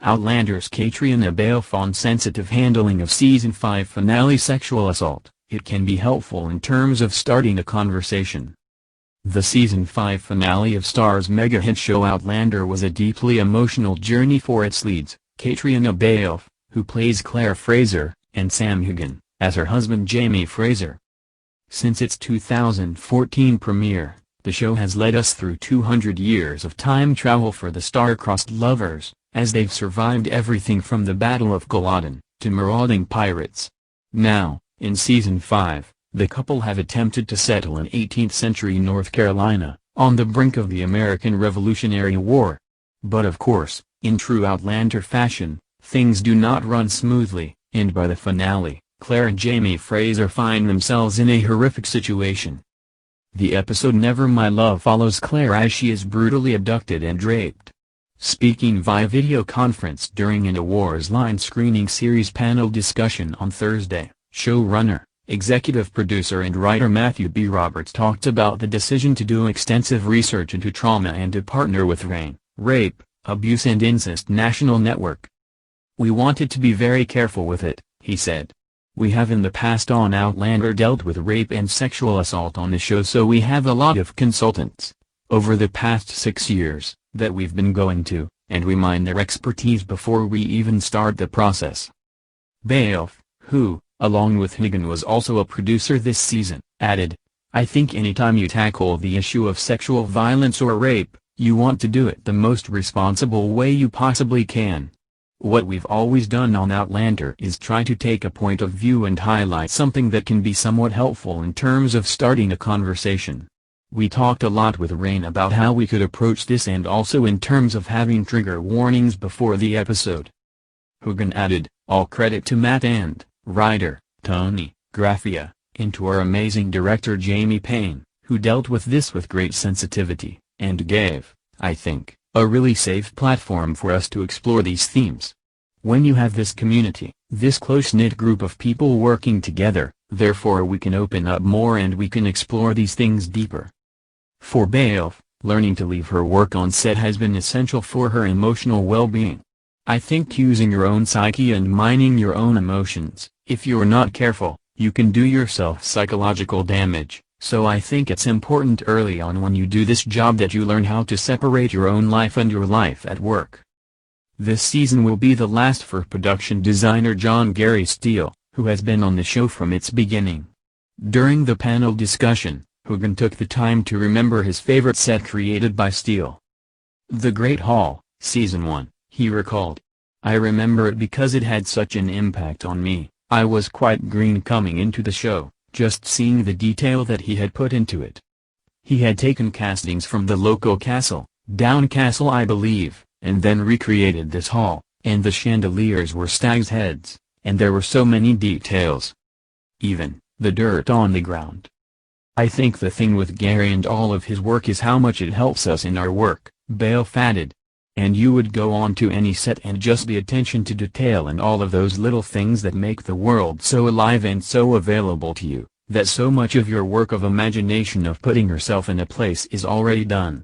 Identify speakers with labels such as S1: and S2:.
S1: Outlander's Caitriona Balfe on sensitive handling of Season 5 finale sexual assault. It can be helpful in terms of starting a conversation. The Season 5 finale of Star's mega-hit show Outlander was a deeply emotional journey for its leads, Caitriona Balfe, who plays Claire Fraser, and Sam Heughan, as her husband Jamie Fraser. Since its 2014 premiere, the show has led us through 200 years of time travel for the star-crossed lovers, as they've survived everything from the Battle of Culloden, to marauding pirates. Now, in Season 5, the couple have attempted to settle in 18th-century North Carolina, on the brink of the American Revolutionary War. But of course, in true Outlander fashion, things do not run smoothly, and by the finale, Claire and Jamie Fraser find themselves in a horrific situation. The episode Never My Love follows Claire as she is brutally abducted and raped. Speaking via video conference during an awards-lined screening series panel discussion on Thursday, showrunner, executive producer and writer Matthew B. Roberts talked about the decision to do extensive research into trauma and to partner with Rape, Abuse and Incest National Network. "We wanted to be very careful with it," he said. "We have in the past on Outlander dealt with rape and sexual assault on the show, so we have a lot of consultants, over the past 6 years, that we've been going to, and we mine their expertise before we even start the process." Balfe, who, along with Heughan was also a producer this season, added, "I think anytime you tackle the issue of sexual violence or rape, you want to do it the most responsible way you possibly can. What we've always done on Outlander is try to take a point of view and highlight something that can be somewhat helpful in terms of starting a conversation. We talked a lot with Rain about how we could approach this and also in terms of having trigger warnings before the episode." Heughan added, "All credit to Matt and writer Tony Graffia, and to our amazing director Jamie Payne, who dealt with this with great sensitivity, and gave, I think, a really safe platform for us to explore these themes. When you have this community, this close-knit group of people working together, therefore we can open up more and we can explore these things deeper." For Balfe, learning to leave her work on set has been essential for her emotional well-being. "I think using your own psyche and mining your own emotions, if you're not careful, you can do yourself psychological damage, so I think it's important early on when you do this job that you learn how to separate your own life and your life at work." This season will be the last for production designer John Gary Steele, who has been on the show from its beginning. During the panel discussion, Heughan took the time to remember his favorite set created by Steele. "The Great Hall, Season 1, he recalled. "I remember it because it had such an impact on me. I was quite green coming into the show, just seeing the detail that he had put into it. He had taken castings from the local castle, Down Castle I believe, and then recreated this hall, and the chandeliers were stags' heads, and there were so many details. Even the dirt on the ground. I think the thing with Gary and all of his work is how much it helps us in our work," Balfe added. "And you would go on to any set and just the attention to detail and all of those little things that make the world so alive and so available to you, that so much of your work of imagination of putting yourself in a place is already done."